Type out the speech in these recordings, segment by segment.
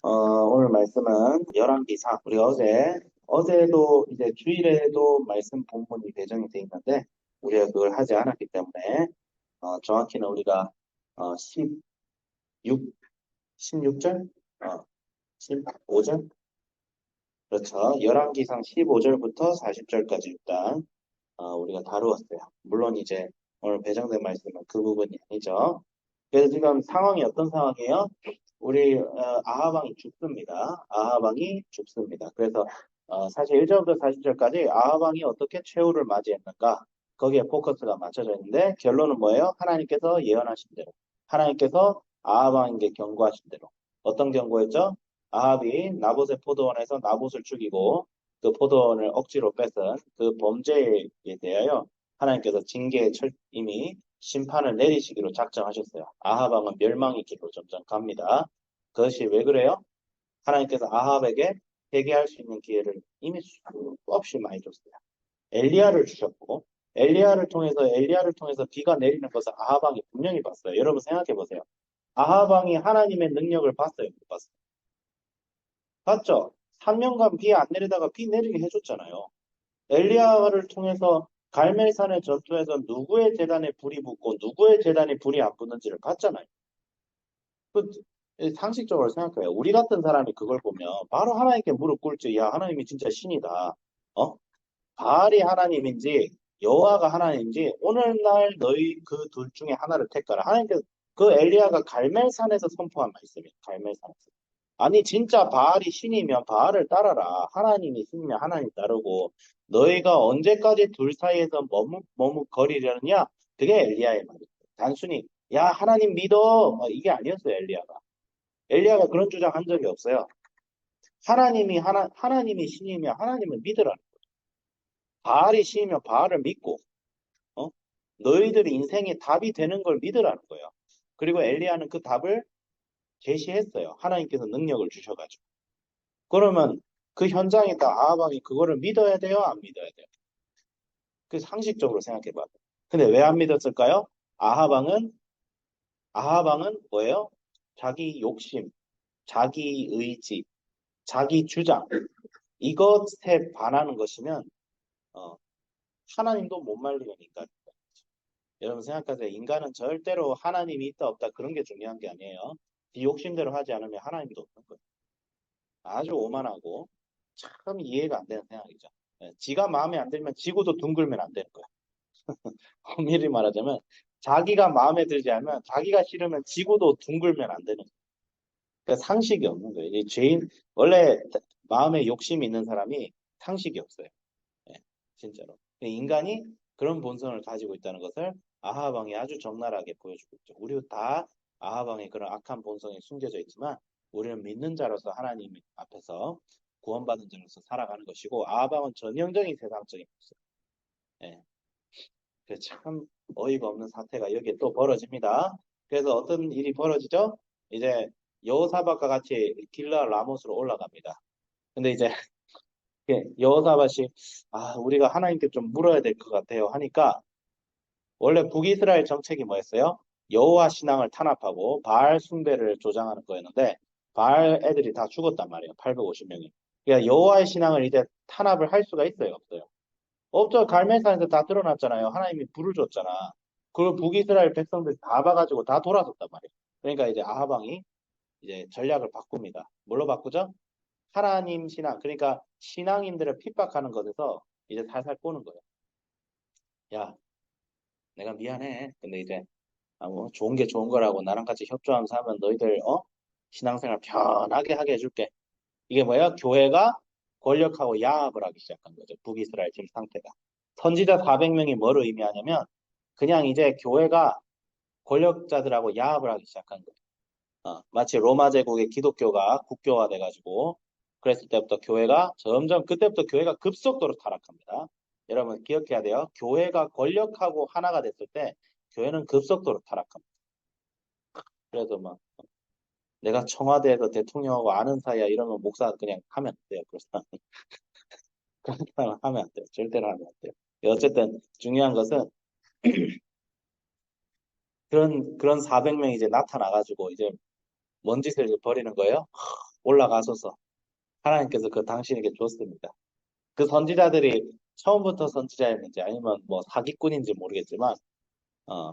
오늘 말씀은 열왕기상. 우리가 어제도 이제 주일에도 말씀 본문이 배정이 돼 있는데, 우리가 그걸 하지 않았기 때문에, 정확히는 우리가, 16, 16절? 15절? 그렇죠. 열왕기상 15절부터 40절까지 일단, 우리가 다루었어요. 물론 이제 오늘 배정된 말씀은 그 부분이 아니죠. 그래서 지금 상황이 어떤 상황이에요? 우리 아하방이 죽습니다. 아하방이 죽습니다. 그래서 사실 1절부터 40절까지 아하방이 어떻게 최후를 맞이했는가 거기에 포커스가 맞춰져 있는데 결론은 뭐예요? 하나님께서 예언하신 대로 하나님께서 아하방에게 경고하신 대로 어떤 경고였죠? 아합이 나봇의 포도원에서 나봇을 죽이고 그 포도원을 억지로 뺏은 그 범죄에 대하여 하나님께서 이미 심판을 내리시기로 작정하셨어요. 아합 왕은 멸망의 길로 점점 갑니다. 그것이 왜 그래요? 하나님께서 아합에게 회개할 수 있는 기회를 이미 수없이 많이 줬어요. 엘리야를 주셨고 엘리야를 통해서 비가 내리는 것을 아합 왕이 분명히 봤어요. 여러분 생각해 보세요. 아합 왕이 하나님의 능력을 봤어요, 못 봤어요? 봤죠? 3년간 비 안 내리다가 비 내리게 해줬잖아요. 엘리야를 통해서 갈멜산의 전투에서 누구의 재단에 불이 붙고 누구의 재단에 불이 안 붙는지를 봤잖아요. 그 상식적으로 생각해요. 우리 같은 사람이 그걸 보면 바로 하나님께 무릎 꿇지. 야, 하나님이 진짜 신이다. 어? 바알이 하나님인지 여호와가 하나님인지 오늘날 너희 그 둘 중에 하나를 택하라. 하나님께서 그 엘리야가 갈멜산에서 선포한 말씀이에요. 갈멜산에서. 아니 진짜 바알이 신이면 바알을 따라라. 하나님이 신이면 하나님 따르고 너희가 언제까지 둘 사이에서 머뭇거리려느냐? 그게 엘리야의 말이에요. 단순히 야 하나님 믿어 이게 아니었어요 엘리야가. 엘리야가 그런 주장 한 적이 없어요. 하나님이 신이면 하나님을 믿으라. 바알이 신이면 바알을 믿고 어? 너희들의 인생의 답이 되는 걸 믿으라는 거예요. 그리고 엘리야는 그 답을 제시했어요. 하나님께서 능력을 주셔가지고. 그러면 그 현장에 다 아하방이 그거를 믿어야 돼요? 안 믿어야 돼요? 그 상식적으로 생각해봐요. 근데 왜 안 믿었을까요? 아하방은 아하방은 뭐예요? 자기 욕심, 자기 의지, 자기 주장 이것에 반하는 것이면 어, 하나님도 못 말리는 인간. 여러분 생각하세요. 인간은 절대로 하나님이 있다 없다 그런 게 중요한 게 아니에요. 네 욕심대로 하지 않으면 하나님도 없는 거예요. 아주 오만하고 참 이해가 안 되는 생각이죠. 예, 지가 마음에 안 들면 지구도 둥글면 안 되는 거예요. 엄밀히 말하자면 자기가 마음에 들지 않으면 자기가 싫으면 지구도 둥글면 안 되는 거예요. 그러니까 상식이 없는 거예요. 이 죄인 원래 마음에 욕심이 있는 사람이 상식이 없어요. 예, 진짜로. 인간이 그런 본성을 가지고 있다는 것을 아하방이 아주 적나라하게 보여주고 있죠. 우리도 다 아하방의 그런 악한 본성이 숨겨져 있지만 우리는 믿는 자로서 하나님 앞에서 구원받은 자로서 살아가는 것이고 아하방은 전형적인 세상적인 모습. 예, 참 어이가 없는 사태가 여기에 또 벌어집니다. 그래서 어떤 일이 벌어지죠? 이제 여호사밧과 같이 길라 라못으로 올라갑니다. 근데 이제 여호사밧이 우리가 하나님께 좀 물어야 될 것 같아요 하니까 원래 북이스라엘 정책이 뭐였어요? 여호와 신앙을 탄압하고 바알 숭배를 조장하는 거였는데 바알 애들이 다 죽었단 말이에요. 850명이. 그러니까 여호와의 신앙을 이제 탄압을 할 수가 있어요, 없어요? 없죠. 갈멜산에서 다 드러났잖아요. 하나님이 불을 줬잖아. 그걸 북이스라엘 백성들 다 봐가지고 다 돌아섰단 말이에요. 그러니까 이제 아하방이 이제 전략을 바꿉니다. 뭘로 바꾸죠? 하나님 신앙, 그러니까 신앙인들을 핍박하는 것에서 이제 살살 꼬는 거예요. 야, 내가 미안해. 근데 이제 뭐 좋은 게 좋은 거라고 나랑 같이 협조하면서 하면 너희들 신앙생활 편하게 하게 해줄게. 이게 뭐야? 교회가 권력하고 야합을 하기 시작한 거죠. 북이스라엘 지금 상태가. 선지자 400명이 뭘 의미하냐면 그냥 이제 교회가 권력자들하고 야합을 하기 시작한 거예요. 마치 로마 제국의 기독교가 국교화 돼가지고 그랬을 때부터 교회가 점점 그때부터 교회가 급속도로 타락합니다. 여러분 기억해야 돼요. 교회가 권력하고 하나가 됐을 때 교회는 급속도로 타락합니다. 그래서 막 내가 청와대에서 대통령하고 아는 사이야 이러면 목사 그냥 하면 안 돼요. 그래서 그런 사람 하면 안 돼요. 절대로 하면 안 돼요. 어쨌든 중요한 것은 그런 400명이 이제 나타나가지고 이제 뭔 짓을 벌이는 거예요? 올라가소서. 하나님께서 그 당신에게 줬습니다. 그 선지자들이 처음부터 선지자였는지 아니면 뭐 사기꾼인지 모르겠지만 어,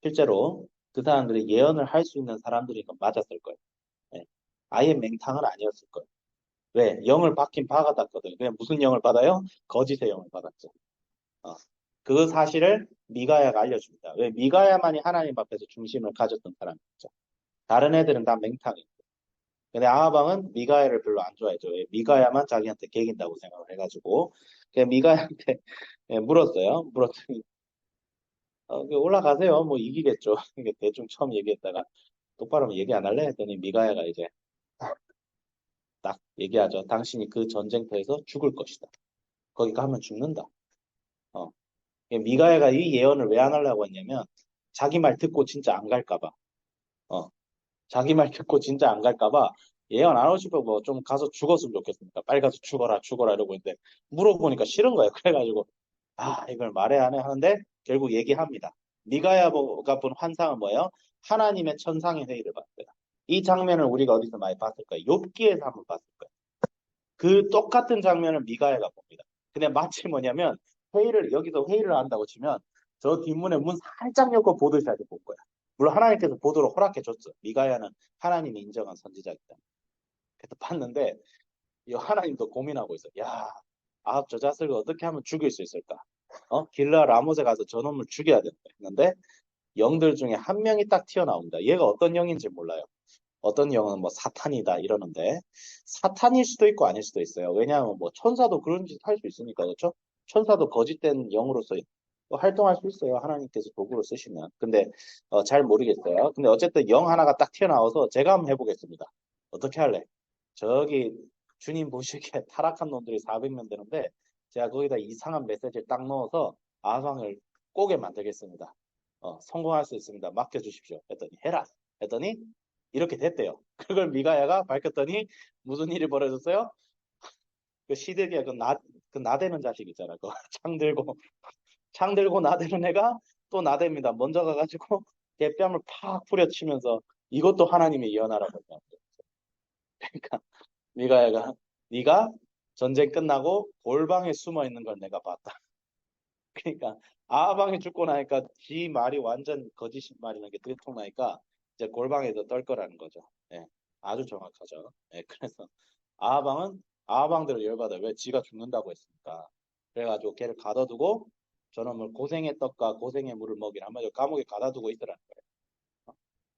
실제로 그 사람들이 예언을 할 수 있는 사람들인 건 맞았을 거예요. 예. 아예 맹탕은 아니었을 거예요. 왜? 영을 받긴 받았거든요. 그냥 무슨 영을 받아요? 거짓의 영을 받았죠. 어. 그 사실을 미가야가 알려줍니다. 왜? 미가야만이 하나님 앞에서 중심을 가졌던 사람이죠. 다른 애들은 다 맹탕이에요. 근데 아하방은 미가야를 별로 안 좋아했죠. 왜? 미가야만 자기한테 개긴다고 생각을 해가지고 그냥 미가야한테 예, 물었어요. 물었더니 올라가세요. 뭐 이기겠죠. 이게 대충 처음 얘기했다가 똑바로 얘기 안 할래? 했더니 미가야가 이제 딱 얘기하죠. 당신이 그 전쟁터에서 죽을 것이다. 거기 가면 죽는다. 어. 미가야가 이 예언을 왜 안 하려고 했냐면 자기 말 듣고 진짜 안 갈까 봐. 어. 자기 말 듣고 진짜 안 갈까 봐 예언 안 하고 싶어 뭐 좀 가서 죽었으면 좋겠습니까? 빨리 가서 죽어라 죽어라 이러고 있는데 물어보니까 싫은 거예요. 그래가지고 이걸 말해 안 해 하는데 결국 얘기합니다. 미가야가 본 환상은 뭐예요? 하나님의 천상의 회의를 봤어요. 이 장면을 우리가 어디서 많이 봤을 거예요? 욥기에서 한번 봤을 거예요. 그 똑같은 장면을 미가야가 봅니다. 근데 마치 뭐냐면 여기서 회의를 한다고 치면 저 뒷문에 문 살짝 열고 보듯이 아주 볼 거야. 물론 하나님께서 보도록 허락해 줬죠. 미가야는 하나님이 인정한 선지자이기 때문에. 그래서 봤는데 이 하나님도 고민하고 있어. 야, 아합 저 자식을 어떻게 하면 죽일 수 있을까? 길라 라못에 가서 저놈을 죽여야 된다 했는데 영들 중에 한 명이 딱 튀어나온다. 얘가 어떤 영인지 몰라요. 어떤 영은 뭐 사탄이다 이러는데 사탄일 수도 있고 아닐 수도 있어요. 왜냐하면 뭐 천사도 그런 짓 할 수 있으니까 그렇죠? 천사도 거짓된 영으로서 활동할 수 있어요. 하나님께서 도구로 쓰시면. 근데 잘 모르겠어요. 근데 어쨌든 영 하나가 딱 튀어나와서 제가 한번 해보겠습니다. 어떻게 할래? 저기 주님 보시기에 타락한 놈들이 400명 되는데 제가 거기다 이상한 메시지를 딱 넣어서 아방을 꼬게 만들겠습니다. 성공할 수 있습니다. 맡겨주십시오. 했더니 해라. 했더니 이렇게 됐대요. 그걸 미가야가 밝혔더니 무슨 일이 벌어졌어요? 그 시드기야 그 나대는 자식 있잖아. 그 창 들고 나대는 애가 또 나댑니다. 먼저 가가지고 걔 뺨을 팍 후려치면서 이것도 하나님의 예언하라고 했다. 그러니까 미가야가 네가 전쟁 끝나고 골방에 숨어 있는 걸 내가 봤다. 그러니까 아방에 죽고 나니까 지 말이 완전 거짓 말이라는 게 들통나니까 이제 골방에서 떨 거라는 거죠. 예, 아주 정확하죠. 예, 그래서 아방대로 열받아. 왜 지가 죽는다고 했습니까? 그래가지고 걔를 가둬두고 저놈을 고생의 떡과 고생의 물을 먹이라 한마디로 감옥에 가둬두고 있으라는 거예요.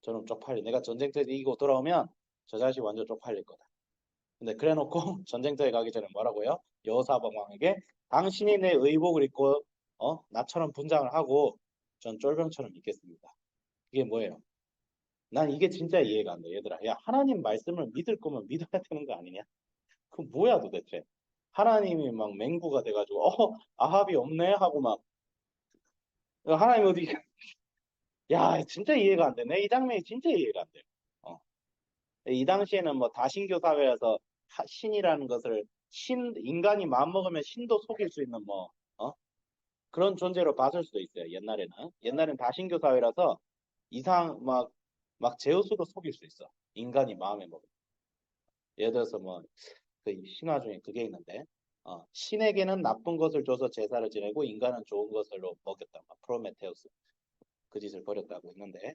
저놈 쪽팔리. 내가 전쟁터에서 이기고 돌아오면 저 자식 완전 쪽팔릴 거다. 근데 그래놓고 전쟁터에 가기 전에 뭐라고요? 여호사밧 왕에게 당신이 내 의복을 입고 나처럼 분장을 하고 전 쫄병처럼 있겠습니다. 이게 뭐예요? 난 이게 진짜 이해가 안 돼, 얘들아. 야, 하나님 말씀을 믿을 거면 믿어야 되는 거 아니냐? 그 뭐야 도대체? 하나님이 막 맹구가 돼가지고 아합이 없네 하고 막 하나님 어디 야 진짜 이해가 안 되네. 이 장면이 진짜 이해가 안 돼. 어. 이 당시에는 뭐 다신교 사회여서 신이라는 것을 인간이 마음먹으면 신도 속일 수 있는 뭐 그런 존재로 봤을 수도 있어요. 옛날엔 다신교 사회라서 이상 막 제우스도 속일 수 있어. 인간이 마음에 먹으면. 예를 들어서 뭐 그 신화 중에 그게 있는데 신에게는 나쁜 것을 줘서 제사를 지내고 인간은 좋은 것으로 먹였다. 프로메테우스 그 짓을 벌였다고 했는데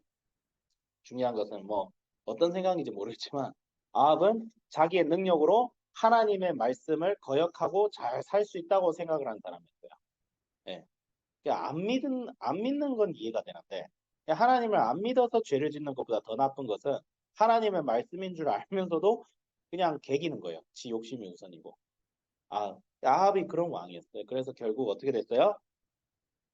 중요한 것은 뭐 어떤 생각인지 모르겠지만 아합은 자기의 능력으로 하나님의 말씀을 거역하고 잘 살 수 있다고 생각을 하는 사람이었어요. 예. 그러니까 안 믿는 건 이해가 되는데 하나님을 안 믿어서 죄를 짓는 것보다 더 나쁜 것은 하나님의 말씀인 줄 알면서도 그냥 개기는 거예요. 지 욕심이 우선이고. 아합이 그런 왕이었어요. 그래서 결국 어떻게 됐어요?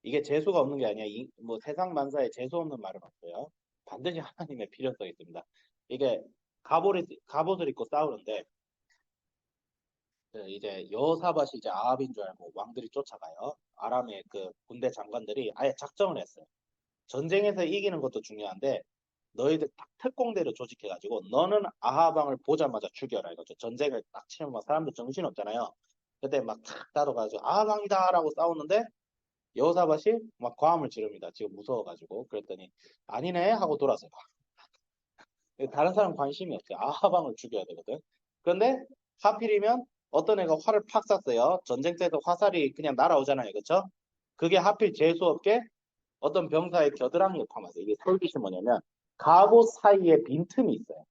이게 재수가 없는 게 아니야. 뭐 세상 만사에 재수 없는 말은 없어요. 반드시 하나님의 필요성이 있습니다. 이게 갑옷을 입고 싸우는데 이제 여호사밧이 이제 아합인 줄 알고 왕들이 쫓아가요. 아람의 그 군대 장관들이 아예 작정을 했어요. 전쟁에서 이기는 것도 중요한데 너희들 딱 특공대를 조직해가지고 너는 아합 왕을 보자마자 죽여라 이거죠. 전쟁을 딱 치면 막 사람들 정신 없잖아요. 그때 막탁 따라가지고 아합 왕이다라고 싸우는데 여호사밧이 막 고함을 지릅니다. 지금 무서워가지고 그랬더니 아니네 하고 돌아서요. 다른 사람 관심이 없어요. 아하방을 죽여야 되거든. 그런데 하필이면 어떤 애가 활을 팍 쐈어요. 전쟁 때도 화살이 그냥 날아오잖아요. 그렇죠? 그게 하필 재수없게 어떤 병사의 겨드랑이에 파맞아요. 이게 설깃이 뭐냐면 갑옷 사이에 빈틈이 있어요.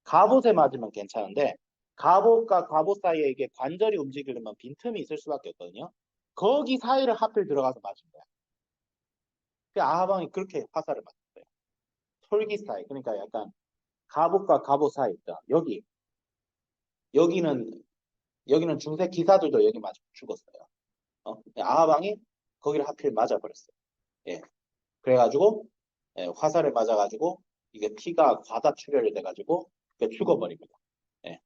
갑옷에 맞으면 괜찮은데 갑옷과 갑옷 사이에 이게 관절이 움직이려면 빈틈이 있을 수밖에 없거든요. 거기 사이를 하필 들어가서 맞은 거야. 그 아하방이 그렇게 화살을 맞았어요. 솔깃 사이. 그러니까 약간 갑옷과 갑옷 사이 있다. 여기는 여기는 중세 기사들도 여기 맞아 죽었어요. 아하방이 거기를 하필 맞아버렸어요. 예. 그래가지고 화살에 맞아가지고 이게 피가 과다 출혈이 돼가지고 죽어버립니다. 예.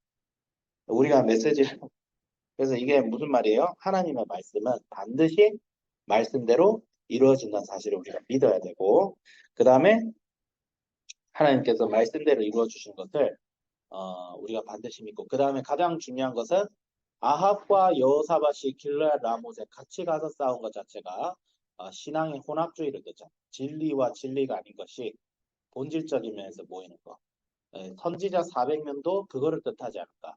우리가 메시지를 그래서 이게 무슨 말이에요? 하나님의 말씀은 반드시 말씀대로 이루어진다는 사실을 우리가 믿어야 되고 그 다음에 하나님께서 말씀대로 이루어 주신 것을 우리가 반드시 믿고 그 다음에 가장 중요한 것은 아합과 여호사밧이 길르앗 라못에 같이 가서 싸운 것 자체가 신앙의 혼합주의를 뜻하죠. 진리와 진리가 아닌 것이 본질적인 면에서 모이는 것. 선지자 400명도 그거를 뜻하지 않을까.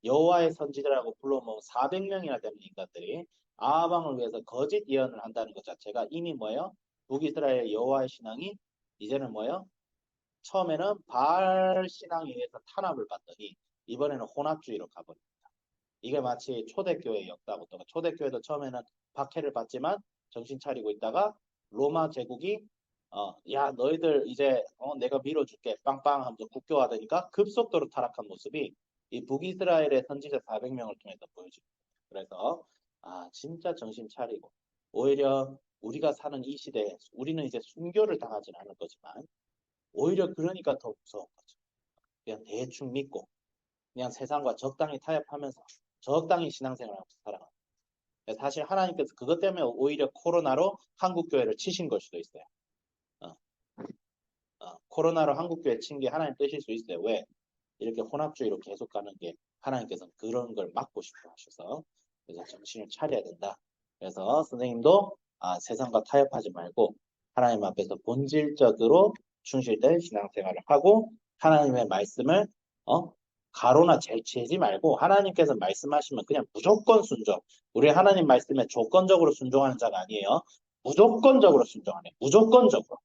여호와의 선지자라고 불러모은 400명이나 되는 인간들이 아하방을 위해서 거짓 예언을 한다는 것 자체가 이미 뭐예요? 북이스라엘 여호와의 신앙이 이제는 뭐예요? 처음에는 바알 신앙에 의해서 탄압을 받더니 이번에는 혼합주의로 가버립니다. 이게 마치 초대교회의 역사부터 초대교회도 처음에는 박해를 받지만 정신 차리고 있다가 로마 제국이 야 너희들 이제 내가 밀어줄게 빵빵 하면서 국교화되니까 급속도로 타락한 모습이 이 북이스라엘의 선지자 400명을 통해서 보여집니다. 그래서 진짜 정신 차리고 오히려 우리가 사는 이 시대에 우리는 이제 순교를 당하지는 않을 거지만 오히려 그러니까 더 무서운 거죠. 그냥 대충 믿고 그냥 세상과 적당히 타협하면서 적당히 신앙생활하고 살아가는. 사실 하나님께서 그것 때문에 오히려 코로나로 한국교회를 치신 걸 수도 있어요. 어, 코로나로 한국교회 친 게 하나님 뜻일 수 있어요. 왜? 이렇게 혼합주의로 계속 가는 게 하나님께서 그런 걸 막고 싶어 하셔서 그래서 정신을 차려야 된다. 그래서 선생님도 세상과 타협하지 말고 하나님 앞에서 본질적으로 충실된 신앙생활을 하고 하나님의 말씀을 가로나 재지 말고 하나님께서 말씀하시면 그냥 무조건 순종. 우리 하나님 말씀에 조건적으로 순종하는 자가 아니에요. 무조건적으로 순종하네. 무조건적으로.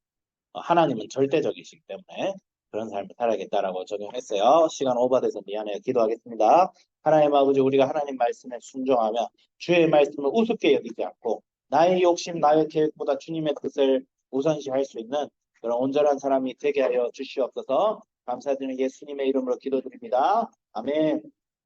하나님은 절대적이시기 때문에 그런 삶을 살아야겠다라고 적용했어요. 시간 오버돼서 미안해요. 기도하겠습니다. 하나님 아버지 우리가 하나님 말씀에 순종하며 주의 말씀을 우습게 여기지 않고 나의 욕심, 나의 계획보다 주님의 뜻을 우선시할 수 있는 그런 온전한 사람이 되게 하여 주시옵소서. 감사드리는 예수님의 이름으로 기도드립니다. 아멘.